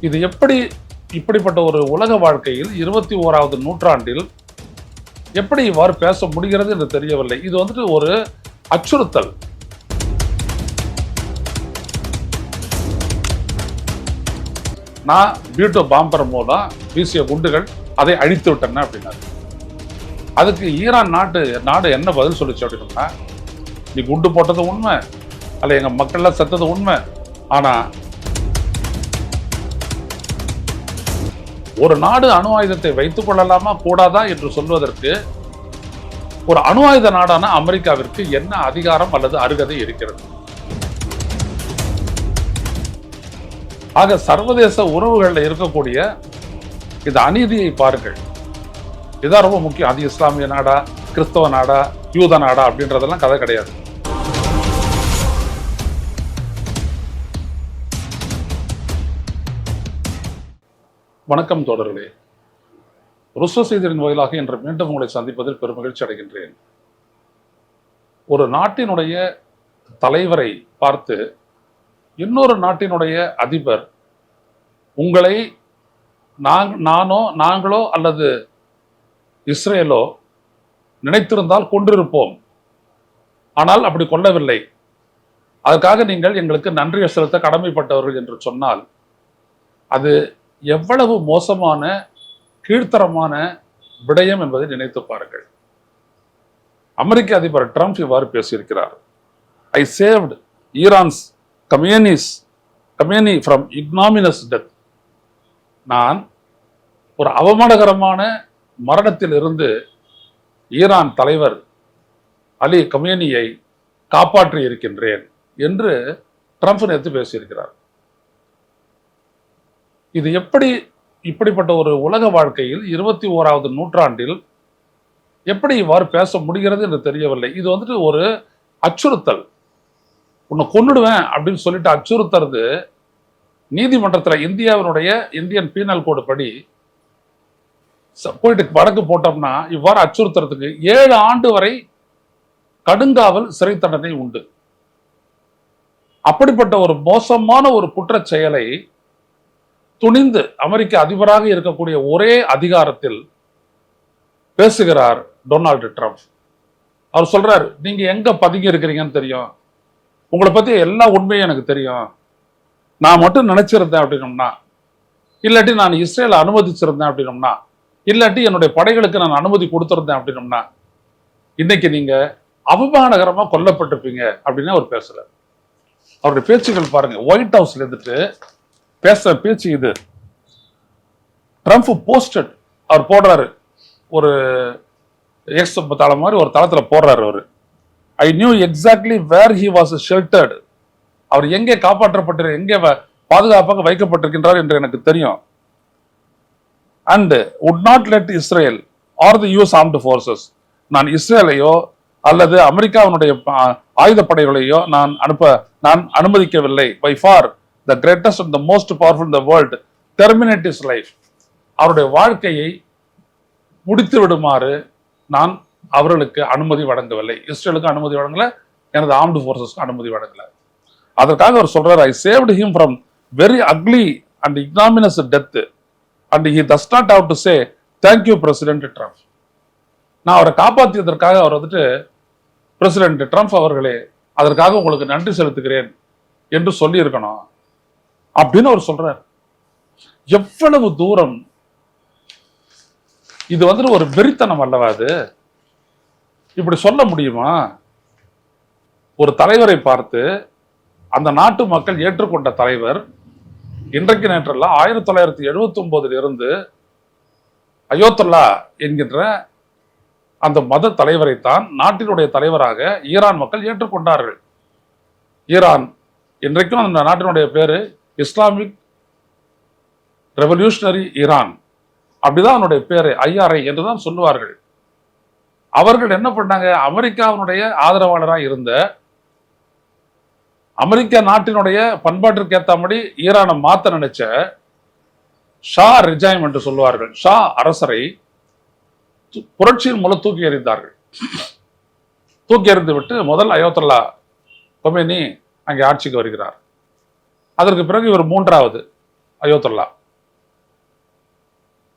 இது இப்படிப்பட்ட ஒரு உலக வாழ்க்கையில் 21வது நூற்றாண்டில் எப்படி இவ்வாறு பேச முடிகிறது என்று தெரியவில்லை. இது ஒரு அச்சுறுத்தல். நான் பியூட்டோ பாம்பர் மூலம் வீசிய குண்டுகள் அதை அழித்து விட்டேன் அப்படின்னாரு. அதுக்கு ஈரான் நாடு என்ன பதில் சொல்லிச்சு அப்படின்னா, நீ குண்டு போட்டது உண்மை, அல்ல எங்க மக்கள்லாம் செத்தது உண்மை, ஆனா ஒரு நாடு அணு ஆயுதத்தை வைத்துக் கொள்ளலாமா கூடாதா என்று சொல்வதற்கு ஒரு அணு ஆயுத நாடான அமெரிக்காவிற்கு என்ன அதிகாரம் அல்லது அருகதை இருக்கிறது? ஆக சர்வதேச உறவுகளில் இருக்கக்கூடிய இந்த அநீதியை பாருங்கள். இதான் ரொம்ப முக்கியம். அது இஸ்லாமிய நாடா, கிறிஸ்தவ நாடா, யூத நாடா அப்படின்றதெல்லாம் கதை கிடையாது. வணக்கம் தோழர்களே. ருஷ்வ செய்தியின் வாயிலாக இன்று மீண்டும் உங்களை சந்திப்பதில் பெரும் மகிழ்ச்சி அடைகின்றேன். ஒரு நாட்டினுடைய தலைவரை பார்த்து இன்னொரு நாட்டினுடைய அதிபர் உங்களை நாங்களோ அல்லது இஸ்ரேலோ நினைத்திருந்தால் கொன்றிருப்போம், ஆனால் அப்படி கொல்லவில்லை, அதற்காக நீங்கள் எங்களுக்கு நன்றி செலுத்த கடமைப்பட்டவர்கள் என்று சொன்னால் அது எவ்வளவு மோசமான கீழ்த்தரமான விடயம் என்பதை நினைத்து பாருங்கள். அமெரிக்க அதிபர் ட்ரம்ப் இவ்வாறு பேசியிருக்கிறார். ஐ சேவ்ட் ஈரான்ஸ் கம்யூனி ஃப்ரம் இக்னாமினஸ் டெத். நான் ஒரு அவமானகரமான மரணத்தில் இருந்து ஈரான் தலைவர் அலி கமேனியை காப்பாற்றி இருக்கின்றேன் என்று ட்ரம்ப் நேற்று பேசியிருக்கிறார். இது இப்படிப்பட்ட ஒரு உலக வாழ்க்கையில் 21வது நூற்றாண்டில் எப்படி இவ்வாறு பேச முடிகிறது என்று தெரியவில்லை. இது ஒரு அச்சுறுத்தல். உன்னை கொன்னுடுவேன் அப்படின்னு சொல்லிட்டு அச்சுறுத்துறது நீதிமன்றத்தில் இந்தியாவினுடைய இந்தியன் பீனல் கோடு படி போயிட்டு வழக்கு போட்டோம்னா இவ்வாறு அச்சுறுத்துறதுக்கு 7 ஆண்டு வரை கடுங்காவல் சிறை தண்டனை உண்டு. அப்படிப்பட்ட ஒரு மோசமான ஒரு குற்ற செயலை துணிந்து அமெரிக்க அதிபராக இருக்கக்கூடிய ஒரே அதிகாரத்தில் பேசுகிறார் டொனால்டு ட்ரம்ப். அவர் சொல்றாரு, நீங்க எங்க பதுங்கி இருக்கிறீங்கன்னு தெரியும், உங்களை பத்தி எல்லா உண்மையும் எனக்கு தெரியும், நான் மட்டும் நினைச்சிருந்தேன் அப்படின்னோம்னா, இல்லாட்டி நான் இஸ்ரேலை அனுமதிச்சிருந்தேன் அப்படின்னோம்னா, இல்லாட்டி என்னுடைய படைகளுக்கு நான் அனுமதி கொடுத்திருந்தேன் அப்படின்னோம்னா இன்னைக்கு நீங்க அவமானகரமா கொல்லப்பட்டிருப்பீங்க அப்படின்னு அவர் பேசுறாரு. அவருடைய பேச்சுகள் பாருங்க. ஒயிட் ஹவுஸ்ல இருந்துட்டு பேசுற பேச்சு இது. ட்ரம்ப் போஸ்டட் அவர் போடுறாரு, ஒரு எக்ஸ் தளம் மாதிரி ஒரு தளத்துல போடுறாரு அவரு. I knew exactly where he was sheltered. அவர் எங்கே எங்கே பாதுகாப்பாக வைக்கப்பட்டிருக்கின்றார் என்று எனக்கு தெரியும். And would not let Israel or the US armed forces, நான் இஸ்ரேலையோ அல்லது அமெரிக்காவினுடைய ஆயுதப்படைகளையோ நான் அனுமதிக்கவில்லை. by far the greatest and the most powerful in the world terminate his life. அவருடைய வாழ்க்கையை முடித்து விடுமாறு நான் அவர்களுக்கு அனுமதி வழங்கவில்லை. இஸ்ரேலுக்கு அனுமதி வழங்கல, எனது ஆர்ம்டு போர்சஸ்க்கு அனுமதி வழங்கல. அதற்காக அவர் சொல்றாரு, I saved him from very ugly and ignominious death and he does not have to say thank you President Trump. நான் அவரை காப்பாற்றியதற்காக அவர் பிரசிடென்ட் ட்ரம்ப் அவர்களே, அதற்காக உங்களுக்கு நன்றி செலுத்துகிறேன் என்று சொல்லி இருக்கணும் அப்படின்னு அவர் சொல்றார். எவ்வளவு தூரம் இது ஒரு வெறித்தனம் அல்லவா? அது இப்படி சொல்ல முடியுமா? ஒரு தலைவரை பார்த்து அந்த நாட்டு மக்கள் ஏற்றுக்கொண்ட தலைவர் இன்றைக்கு நேற்றல்ல 1979 இருந்து அயோத்தல்லா என்கின்ற அந்த மத தலைவரைத்தான் நாட்டினுடைய தலைவராக ஈரான் மக்கள் ஏற்றுக்கொண்டார்கள். ஈரான் இன்றைக்கும் அந்த நாட்டினுடைய பேரு இஸ்லாமிக் ரெவல்யூஷனரி ஈரான், அப்படிதான் அவனுடைய பேரு, IRI என்றுதான் சொல்லுவார்கள். அவர்கள் என்ன பண்ணாங்க? அமெரிக்காவினுடைய ஆதரவாளராக இருந்த, அமெரிக்க நாட்டினுடைய பண்பாட்டிற்கு ஏற்றபடி ஈரானை மாத்த நினைச்ச ஷா ரிஜாயம் என்று சொல்லுவார்கள், ஷா அரசரை புரட்சியின் மூலம் தூக்கி எறிந்தார்கள். தூக்கி எறிந்து விட்டு முதல் அயோத்தல்லா கொமேனி அங்கே ஆட்சிக்கு வருகிறார். அதற்கு பிறகு இவர் 3வது அயோத்தல்லா.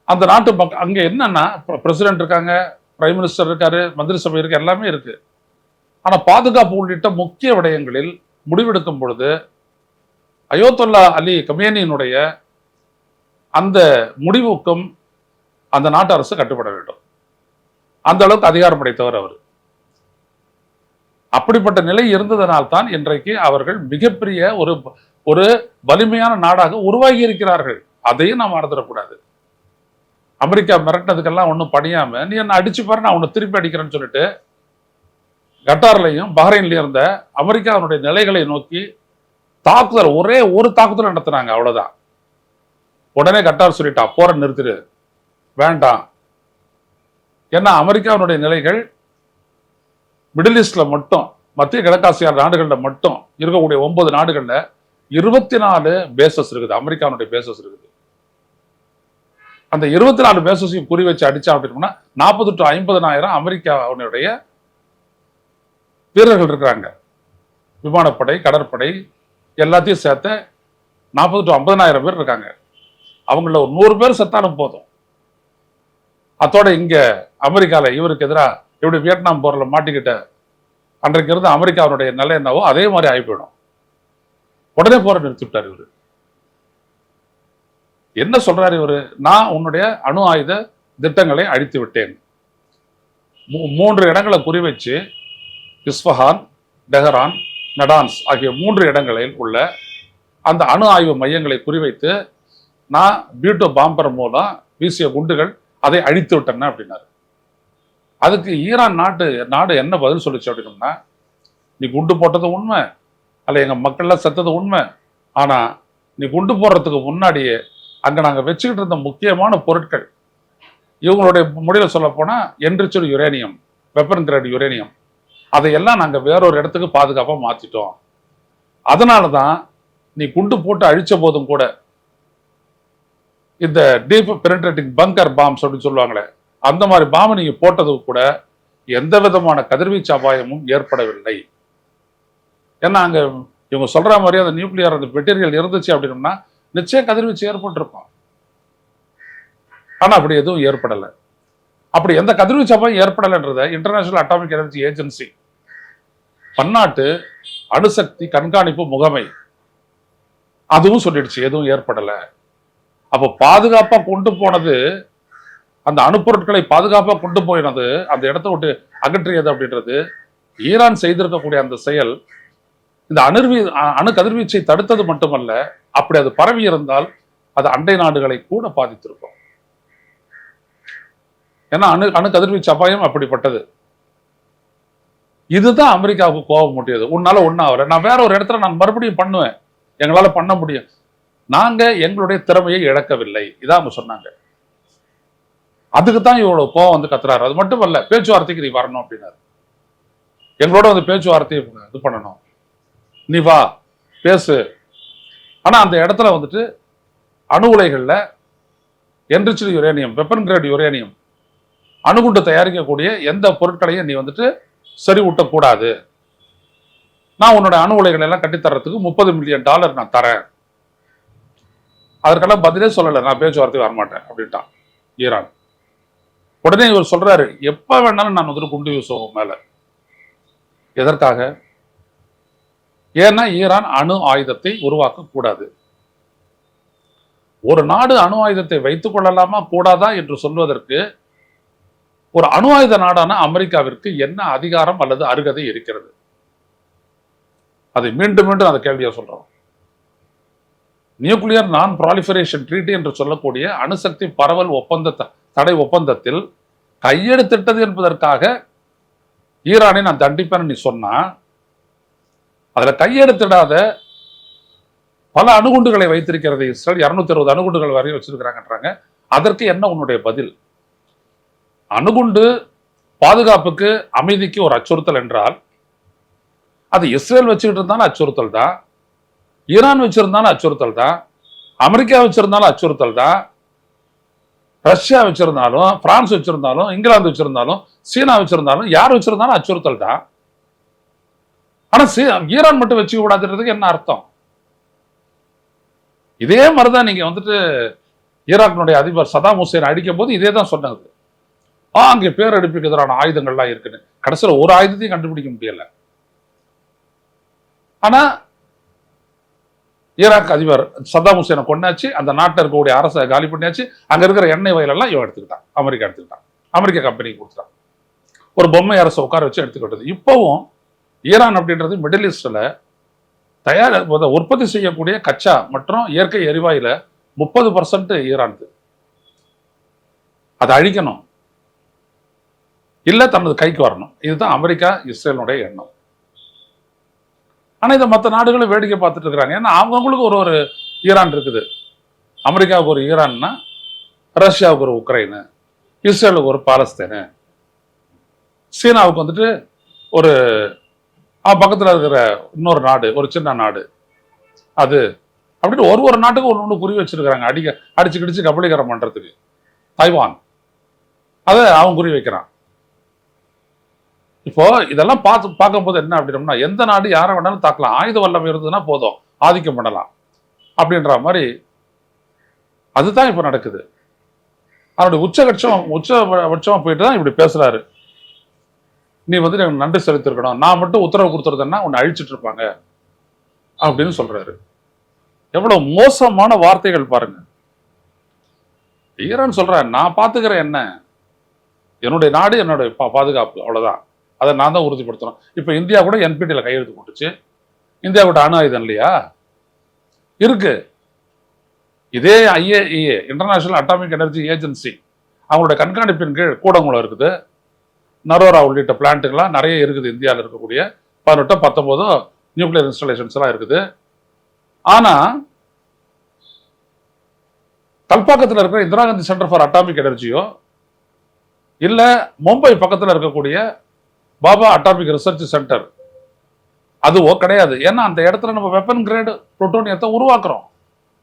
அந்த நாட்டு மக்கள் அங்க என்னன்னா பிரசிடென்ட் இருக்காங்க, பிரைம் மினிஸ்டர் இருக்காரு, மந்திரி சபை இருக்கு, எல்லாமே இருக்கு. ஆனா பாதுகாப்பு உள்ளிட்ட முக்கிய விடயங்களில் முடிவெடுக்கும் பொழுது அயோத்தல்லா அலி கமேனியினுடைய அந்த முடிவுக்கும் அந்த நாட்டு அரசு கட்டுப்பட வேண்டும். அந்த அளவுக்கு அதிகாரம் படைத்தவர் அவர். அப்படிப்பட்ட நிலை இருந்ததனால்தான் இன்றைக்கு அவர்கள் மிகப்பெரிய ஒரு ஒரு வலிமையான நாடாக உருவாகி இருக்கிறார்கள். அதையும் நாம் மறந்துடக்கூடாது. அமெரிக்கா மிரட்டினதுக்கெல்லாம் ஒன்றும் பணியாம, நீ என்ன அடிச்சு பாரு, நான் உன்னை திருப்பி அடிக்கிறேன்னு சொல்லிட்டு கட்டார்லையும் பஹ்ரைன்லயும் இருந்த அமெரிக்காவுடைய நிலைகளை நோக்கி தாக்குதல், ஒரே ஒரு தாக்குதல் நடத்தினாங்க, அவ்வளவுதான். உடனே கட்டார் சொல்லிட்டா, போரை நிறுத்திடு, வேண்டாம். ஏன்னா அமெரிக்காவுடைய நிலைகள் மிடில் ஈஸ்ட்ல மட்டும், மத்திய கிழக்காசிய நாடுகள்ல மட்டும் இருக்கக்கூடிய 9 நாடுகள்ல 24 பேசஸ் இருக்குது, அமெரிக்காவுடைய பேசஸ் இருக்குது. அந்த 24 பேசஸையும் குறி வச்சு அடிச்சா அப்படின்னா 40 to 50,000 அமெரிக்காவுடைய வீரர்கள் இருக்கிறாங்க. விமானப்படை, கடற்படை எல்லாத்தையும் சேர்த்து 40 to 50,000 பேர் இருக்காங்க. அவங்கள ஒரு 100 பேர் செத்தாலும் போதும். அதோட இங்க அமெரிக்கால இவருக்கு எதிராக எப்படி வியட்நாம் போர்ல மாட்டிக்கிட்ட அன்றைக்கு இருந்து அமெரிக்காவுடைய நிலை என்னவோ அதே மாதிரி ஆகி போயிடும். உடனே போரை நிறுத்திவிட்டார் இவரு. என்ன சொல்றாரு இவரு? நான் உன்னுடைய அணு ஆயுத திட்டங்களை அழித்து விட்டேன். 3 இடங்களை குறி வச்சு இஸ்ஃபஹான், டெஹரான், நடான்ஸ் ஆகிய 3 இடங்களில் உள்ள அந்த அணு ஆய்வு மையங்களை குறிவைத்து நான் பியூட்டோ பாம்பர் மூலம் வீசிய குண்டுகள் அதை அழித்து விட்டேன் அப்படின்னாரு. அதுக்கு ஈரான் நாடு என்ன பதில் சொல்லிச்சு அப்படின்னா, நீ குண்டு போட்டது உண்மை, அல்ல எங்க மக்கள்லாம் செத்தது உண்மை. ஆனா நீ குண்டு போடுறதுக்கு முன்னாடியே அங்க நாங்க வச்சுக்கிட்டு இருந்த முக்கியமான பொருட்கள், இவங்களுடைய முடிவில் சொல்ல போனா என்ரிச்சர் யுரேனியம், வெப்பன் கிரேட் யுரேனியம், அதையெல்லாம் நாங்க வேறொரு இடத்துக்கு பாதுகாப்பா மாத்திட்டோம். அதனாலதான் நீ குண்டு போட்டு அழிச்ச போதும் கூட இந்த டீப் பெனிட்ரேட்டிங் பங்கர் பாம்ஸ் அப்படின்னு சொல்லுவாங்களே, அந்த மாதிரி பாம்பை நீங்க போட்டது கூட எந்த விதமான கதிர்வீச்சு அபாயமும் ஏற்படவில்லை. ஏன்னா அங்க இவங்க சொல்ற மாதிரி அந்த நியூக்ளியர் அந்த மெட்டீரியல் இருந்துச்சு அப்படின்னா நிச்சயம் கதிர்வீச்சு ஏற்பட்டிருக்கும். ஆனா அப்படி எதுவும் ஏற்படலை. அப்படி எந்த கதிர்வீச்சு அபாயம் ஏற்படலைன்றத இன்டர்நேஷனல் அட்டாமிக் எனர்ஜி ஏஜென்சி, பன்னாட்டு அணுசக்தி கண்காணிப்பு முகமை, அதுவும் சொல்லிடுச்சு எதுவும் ஏற்படலை. அப்போ பாதுகாப்பா கொண்டு போனது, அந்த அணுப்பொருட்களை பாதுகாப்பா கொண்டு போயினது, அந்த இடத்தை விட்டு அகற்றியது அப்படின்றது ஈரான் செய்திருக்கக்கூடிய அந்த செயல் இந்த அணு கதிர்வீச்சை தடுத்தது மட்டுமல்ல, அப்படி அது பரவி இருந்தால் அது அண்டை நாடுகளை கூட பாதித்திருக்கும். ஏன்னா அணு கதிர்வீச்சு அபாயம் அப்படிப்பட்டது. இதுதான் அமெரிக்காவுக்கு கோபம் மூட்டியது. உன்னால ஒன்னாவல, நான் வேற ஒரு இடத்துல நான் மறுபடியும் பண்ணுவேன், எங்களால பண்ண முடியும், நாங்க எங்களுடைய திறமையை இழக்கவில்லை, இதான் அவங்க சொன்னாங்க. அதுக்கு தான் இவ்வளவு கோவம் வந்து கத்துறாரு. அது மட்டும் இல்ல, பேச்சுவார்த்தைக்கு நீ வரணும் அப்படின்னாரு. எங்களோட வந்து பேச்சுவார்த்தையை இது பண்ணணும், நீ வா பேசு. ஆனா அந்த இடத்துல வந்துட்டு அணு உலைகள்ல enriched uranium, weapon grade uranium, அணுகுண்டு தயாரிக்கக்கூடிய எந்த பொருட்களையும் நீ வந்துட்டு சரி ஊட்டக்கூடாது. நான் உன்னோட அணு உலைகளை எல்லாம் கட்டித்தரத்துக்கு $30 மில்லியன் நான் தரேன். அதற்கெல்லாம் பதிலே சொல்லலை, நான் பேச்சுவார்த்தை வரமாட்டேன் அப்படின்ட்டான் ஈரான். உடனே இவர் சொல்றாரு, எப்ப வேணாலும் நான் வந்துட்டு குண்டு வீசுவோம் மேல. எதற்காக? ஏன்னா ஈரான் அணு ஆயுதத்தை உருவாக்க கூடாது. ஒரு நாடு அணு ஆயுதத்தை வைத்துக் கொள்ளலாமா கூடாதா என்று சொல்வதற்கு ஒரு அணு ஆயுத நாடான அமெரிக்காவிற்கு என்ன அதிகாரம் அல்லது அருகதை இருக்கிறது? அதை மீண்டும் மீண்டும் அந்த கேள்வியை சொல்றோம். நியூக்ளியர் நான் ப்ராலிஃபரேஷன் ட்ரீட்டி என்று சொல்லக்கூடிய அணுசக்தி பரவல் தடை ஒப்பந்தத்தில் கையெழுத்திட்டது என்பதற்காக ஈரானை நான் தண்டிப்பேன்னு நீ சொன்னா, அதுல கையெழுத்திடாத பல அணுகுண்டுகளை வைத்திருக்கிறது இஸ்ரேல். 260 அணுகுண்டுகள் வரை வச்சிருக்கிறாங்கன்றாங்க. அதற்கு என்ன உன்னுடைய பதில்? அணுகுண்டு பாதுகாப்புக்கு, அமைதிக்கு ஒரு அச்சுறுத்தல் என்றால் அது இஸ்ரேல் வச்சுக்கிட்டு இருந்தாலும் அச்சுறுத்தல் தான், ஈரான் வச்சிருந்தாலும் அச்சுறுத்தல் தான், அமெரிக்கா வச்சிருந்தாலும் அச்சுறுத்தல் தான், ரஷ்யா வச்சிருந்தாலும், பிரான்ஸ் வச்சிருந்தாலும், இங்கிலாந்து வச்சிருந்தாலும், சீனா வச்சிருந்தாலும், யார் வச்சிருந்தாலும் அச்சுறுத்தல் தான். ஆனா ஈரான் மட்டும் வச்சுக்க கூடாதுன்றதுக்கு என்ன அர்த்தம்? இதே மாதிரிதான் நீங்க வந்துட்டு ஈராக்கினுடைய அதிபர் சதாம் ஹுசேன் அடிக்கும் போது இதே தான் சொன்னது. அங்கே பேரடிப்புக்கு எதிரான ஆயுதங்கள்லாம் இருக்குன்னு. கடைசியில் ஒரு ஆயுதத்தையும் கண்டுபிடிக்க முடியல. ஆனா ஈராக் அதிபர் சதாம் ஹுசேனை கொண்டாச்சு, அந்த நாட்டில் இருக்கக்கூடிய அரசை காலி பண்ணியாச்சு, அங்க இருக்கிற எண்ணெய் வயலெல்லாம் இவன் எடுத்துக்கிட்டான், அமெரிக்கா எடுத்துக்கிட்டான், அமெரிக்க கம்பெனிக்கு கொடுத்துட்டான். ஒரு பொம்மை அரசை உட்கார வச்சு எடுத்துக்கிட்டது. இப்பவும் ஈரான் அப்படின்றது மிடில் ஈஸ்ட்ல உற்பத்தி செய்யக்கூடிய கச்சா மற்றும் இயற்கை எரிவாயுல 30% ஈரான். அதை அழிக்கணும், இல்ல தனது கைக்கு வரணும். இதுதான் அமெரிக்கா இஸ்ரேலுடைய எண்ணம். ஆனா இதை மற்ற நாடுகளும் வேடிக்கை பார்த்துட்டு இருக்கிறாங்க. ஏன்னா அவங்களுக்கு ஒரு ஈரான் இருக்குது. அமெரிக்காவுக்கு ஒரு ஈரான்னா, ரஷ்யாவுக்கு ஒரு உக்ரைனு, இஸ்ரேலுக்கு ஒரு பாலஸ்தீனு, சீனாவுக்கு வந்துட்டு ஒரு பக்கத்தில் இருக்கிற இன்னொரு நாடு, ஒரு சின்ன நாடு அது, அப்படின்னு ஒரு நாட்டுக்கு ஒன்று குறி வச்சிருக்கிறாங்க. அடிச்சு கிடிச்சு கபலீகரம் பண்றதுக்கு. தைவான் அதை அவன் குறி வைக்கிறான். இப்போ இதெல்லாம் பார்க்கும்போது என்ன அப்படின்னா, எந்த நாடு யாரை வேணாலும் தாக்கலாம், ஆயுத வல்லமை இருந்ததுன்னா போதும், ஆதிக்கம் பண்ணலாம் அப்படின்ற மாதிரி அதுதான் இப்ப நடக்குது. அவருடைய உச்சபட்சமா போயிட்டு தான் இப்படி பேசுறாரு. நீ வந்து எனக்கு நன்றி செலுத்திருக்கணும், நான் மட்டும் உத்தரவு கொடுத்துருந்தேன்னா உன்னை அழிச்சிட்டு இருப்பாங்க அப்படின்னு சொல்றாரு. எவ்வளவு மோசமான வார்த்தைகள் பாருங்க. ஈரான் சொல்ற, நான் பாத்துக்கிறேன், என்ன என்னுடைய நாடு என்னுடைய பாதுகாப்பு, அவ்வளவுதான், அதை நான் தான் உறுதிப்படுத்தணும். இப்ப இந்தியா கூட என்பிடியில் கையெழுத்து போட்டுச்சு. இந்தியா கூட அணு ஆயுதம் இல்லையா இருக்கு. இதே IAEA, international atomic energy agency, அவங்களுடைய கண்காணிப்பின் கீழ் கூடங்குளம் இருக்குது, நரோரா உள்ளிட்ட பிளான்ட்டுகள்லாம் நிறைய இருக்குது. இந்தியாவில் இருக்கக்கூடிய 18 19 நியூக்ளியர் இன்ஸ்டாலேஷன்ஸ் எல்லாம் இருக்குது. ஆனா கல்பாக்கத்தில் இருக்கிற Indira Gandhi centre for atomic எனர்ஜியோ இல்ல மும்பை பக்கத்தில் இருக்கக்கூடிய பாபா அட்டாமிக் ரிசர்ச் சென்டர் அதுவோ கிடையாது. ஏன்னா அந்த இடத்துல நம்ம வெப்பன் கிரேட் புளூட்டோனியத்தை உருவாக்குறோம்,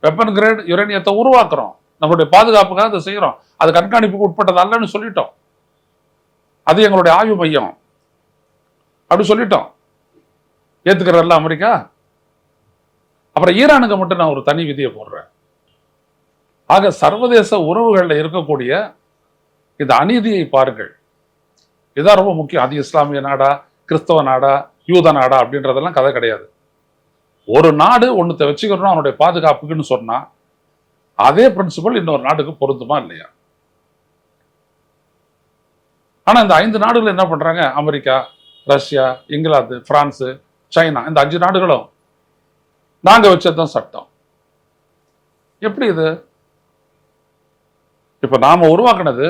வெப்பன் கிரேட் யுரேனியத்தை உருவாக்குறோம், நம்மளுடைய பாதுகாப்புக்காக அதை செய்யறோம். அது கண்காணிப்புக்கு உட்பட்டது அல்லன்னு சொல்லிட்டோம். அது எங்களுடைய ஆய்வு மையம் அப்படி சொல்லிட்டோம். ஏத்துக்கிறல்ல அமெரிக்கா. அப்புறம் ஈரானுக்கு மட்டும் நான் ஒரு தனி விதியை போடுறேன். ஆக சர்வதேச உறவுகளில் இருக்கக்கூடிய இந்த அநீதியை பாருங்கள். இதுதான் ரொம்ப முக்கியம். அது இஸ்லாமிய நாடா, கிறிஸ்தவ நாடா, யூத நாடா அப்படின்றதெல்லாம் கதை கிடையாது. ஒரு நாடு ஒன்னுத்தை வச்சுக்கணும் அவனுடைய பாதுகாப்புக்குன்னு சொன்னா அதே பிரின்சிபல் இன்னொரு நாட்டுக்கு பொருந்துமா இல்லையா? ஆனா இந்த 5 நாடுகள் என்ன பண்றாங்க? America, Russia, England, France, China, இந்த 5 நாடுகளும் நாங்க வச்சதுதான் சட்டம். எப்படி இது? இப்ப நாம உருவாக்குனது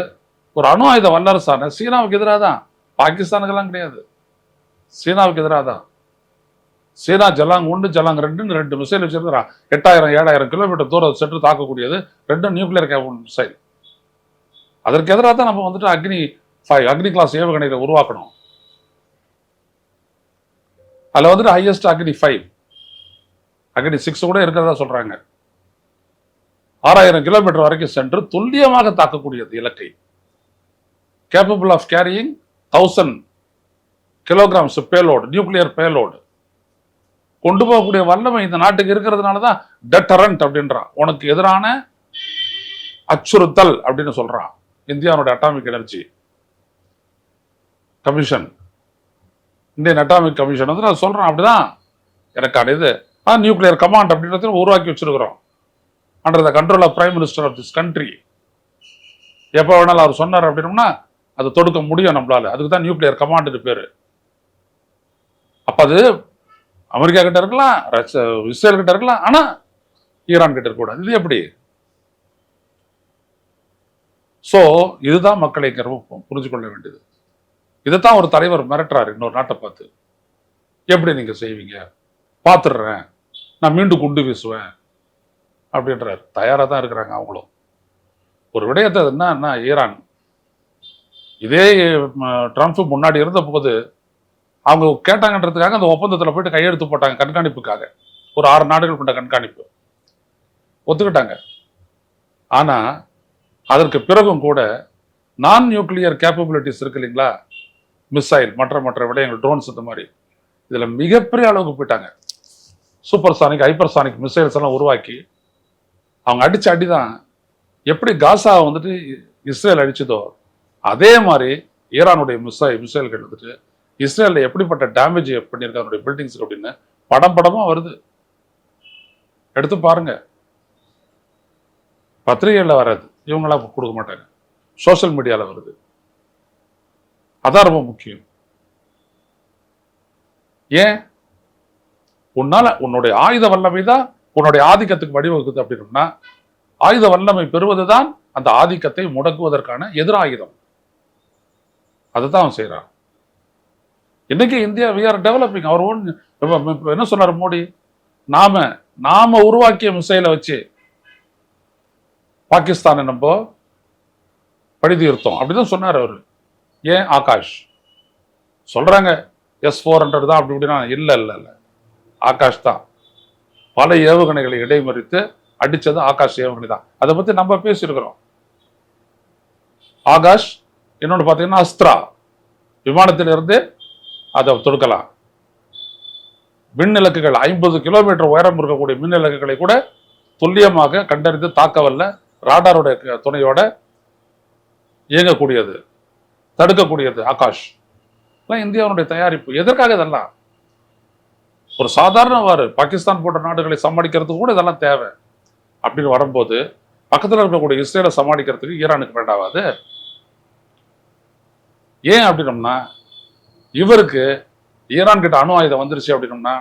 ஒரு அணு ஆயுத வல்லரசான சீனாவுக்கு எதிராக தான், பாகிஸ்தானுக்கெல்லாம் கிடையாது. சீனாவுக்கு எதிராக தான். சீனா ஜலாங் 1 ஜலாங் 2 2 மிசைல் வச்சிருந்தா 8000 7000 கிலோமீட்டர் தூரம் சென்று தாக்கக்கூடியது, 2 நியூக்ளியர் கேபிள் மிசைல். அதற்கு எதிராக தான் நம்ம வந்துட்டு அக்னி கிளாஸ் ஏவுகணைகளை உருவாக்கணும். அதுல வந்துட்டு ஹையஸ்ட் அக்னி 5, அக்னி 6 கூட இருக்கிறதா சொல்றாங்க. 6000 கிலோமீட்டர் வரைக்கும் சென்று துல்லியமாக தாக்கக்கூடியது இலக்கை. Capable of carrying 1000 kilograms payload, nuclear payload கொண்டு போகக்கூடிய வல்லமை இந்த நாட்டுக்கு இருக்கிறதுனால தான் டெட்டரண்ட் அப்படின்றான், உனக்கு எதிரான அச்சுறுத்தல் அப்படின்னு சொல்றான் இந்தியாவுடைய atomic energy commission. Indian atomic commission வந்து நான் சொல்றேன் அப்படிதான் எனக்கான இது. நியூக்ளியர் கமாண்ட் அப்படின்றத உருவாக்கி வச்சிருக்கிறோம் under the control of prime minister of this country. எப்போ வேணாலும் அவர் சொன்னார் அப்படின்னா அதை தொடுக்க முடியும் நம்மளால. அதுக்கு தான் நியூக்ளியர் கமாண்ட் பேரு. அப்ப அது அமெரிக்கா கிட்ட இருக்கலாம், இஸ்ரேல் கிட்ட இருக்கலாம், ஆனா ஈரான் கிட்ட இருக்கக்கூடாது. இது எப்படி? சோ இதுதான் மக்களை புரிஞ்சு கொள்ள வேண்டியது. இதைத்தான் ஒரு தலைவர் மிரட்டுறாரு இன்னொரு நாட்டை பார்த்து. எப்படி நீங்க செய்வீங்க? பார்த்துடுறேன், நான் மீண்டும் குண்டு வீசுவேன் அப்படின்றாரு. தயாரா தான் இருக்கிறாங்க அவங்களும். ஒரு விடயத்தை என்ன, ஈரான் இதே ட்ரம்ப் முன்னாடி இருந்த போது அவங்க கேட்டாங்கன்றதுக்காக அந்த ஒப்பந்தத்தில் போயிட்டு கையெழுத்து போட்டாங்க, கண்காணிப்புக்காக. ஒரு 6 நாடுகள் கொண்ட கண்காணிப்பு ஒத்துக்கிட்டாங்க. ஆனா அதற்கு பிறகும் கூட நான் நியூக்ளியர் கேப்பபிலிட்டிஸ் இருக்கு இல்லைங்களா, மிசைல் மற்ற விடயங்கள், ட்ரோன்ஸ், இந்த மாதிரி இதுல மிகப்பெரிய அளவுக்கு போயிட்டாங்க. Super Sonic, hyper Sonic missiles எல்லாம் உருவாக்கி அவங்க அடிச்ச அடிதான் எப்படி காசா வந்துட்டு இஸ்ரேல் அடிச்சதோ அதே மாதிரி ஈரானுடைய மிசைல்கள் வந்துட்டு இஸ்ரேல்ல எப்படிப்பட்ட டேமேஜ் பண்ணியிருக்காங்க அவருடைய பில்டிங்ஸுக்கு அப்படின்னு படமா வருது. எடுத்து பாருங்க. பத்திரிகைகளில் வராது, இவங்களா கொடுக்க மாட்டாங்க, சோசியல் மீடியாவில் வருது. அதான் ரொம்ப முக்கியம். ஏன்? உன்னால உன்னுடைய ஆயுத வல்லமை தான் உன்னுடைய ஆதிக்கத்துக்கு வழிவகுக்குது அப்படின்னா, ஆயுத வல்லமை பெறுவதுதான் அந்த ஆதிக்கத்தை முடக்குவதற்கான எதிர் ஆயுதம். அதுதான் அவன் செய்யறான். இன்னைக்கு India we are developing our own. என்ன சொன்னார் மோடி? நாம உருவாக்கிய மிசைலை வச்சு பாகிஸ்தானை நம்ம பழி தீர்த்தோம் அப்படிதான் சொன்னார் அவரு. ஏன்? ஆகாஷ் சொல்றாங்க S-400 தான் அப்படி இப்படின்னா, இல்ல ஆகாஷ் தான். பல ஏவுகணைகளை இடைமறித்து அடிச்சது ஆகாஷ் ஏவுகணை தான். அதை பத்தி நம்ம பேசியிருக்கிறோம். ஆகாஷ், இன்னொன்று பார்த்தீங்கன்னா அஸ்த்ரா, விமானத்திலிருந்து அதை தொடுக்கலாம். மின்னிலக்குகள் 50 கிலோமீட்டர் உயரம் இருக்கக்கூடிய மின்னிலக்குகளை கூட துல்லியமாக கண்டறிந்து தாக்கவல்ல ராடாருடைய துணையோட இயங்கக்கூடியது, தடுக்கக்கூடியது ஆகாஷ். இந்தியாவுடைய தயாரிப்பு. எதற்காக இதெல்லாம்? ஒரு சாதாரண பாகிஸ்தான் போன்ற நாடுகளை சமாளிக்கிறதுக்கு கூட இதெல்லாம் தேவை. அப்படின்னு வரும்போது பக்கத்தில் இருக்கக்கூடிய இஸ்ரேலை சமாளிக்கிறதுக்கு ஈரானுக்கு வேண்டாவாது? ஏன் அப்படின்னம்னா, இவருக்கு ஈரான் கிட்ட அணு ஆயுதம் வந்துருச்சு அப்படின்னம்னா,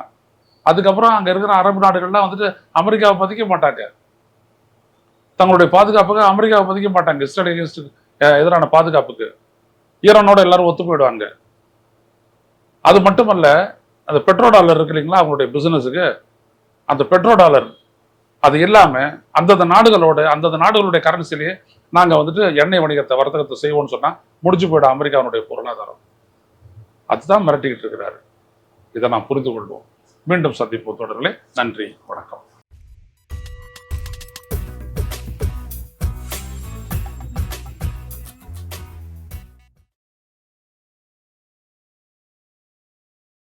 அதுக்கப்புறம் அங்க இருக்கிற அரபு நாடுகள்லாம் வந்துட்டு அமெரிக்காவை பதிக்க மாட்டாங்க. தங்களுடைய பாதுகாப்புக்கு அமெரிக்காவை பதிக்க மாட்டாங்க. இஸ்ரேல் எதிரான பாதுகாப்புக்கு ஈரானோட எல்லாரும் ஒத்து போயிடுவாங்க. அது மட்டுமல்ல, அந்த பெட்ரோ டாலர் இருக்கு இல்லைங்களா அவங்களுடைய பிசினஸுக்கு, அந்த பெட்ரோ டாலர் அது இல்லாம அந்தந்த நாடுகளுடைய கரன்சிலேயே நாங்க வந்துட்டு எண்ணெய் வர்த்தகத்தை செய்வோம்னு சொன்னா முடிச்சு போயிடும் அமெரிக்காவுடைய பொருளாதாரம். அதுதான் மிரட்டிக்கிட்டு இருக்கிறாரு. இதை நாம் புரிந்து கொள்வோம். மீண்டும் சந்திப்போம் தொடர்களே. நன்றி, வணக்கம்.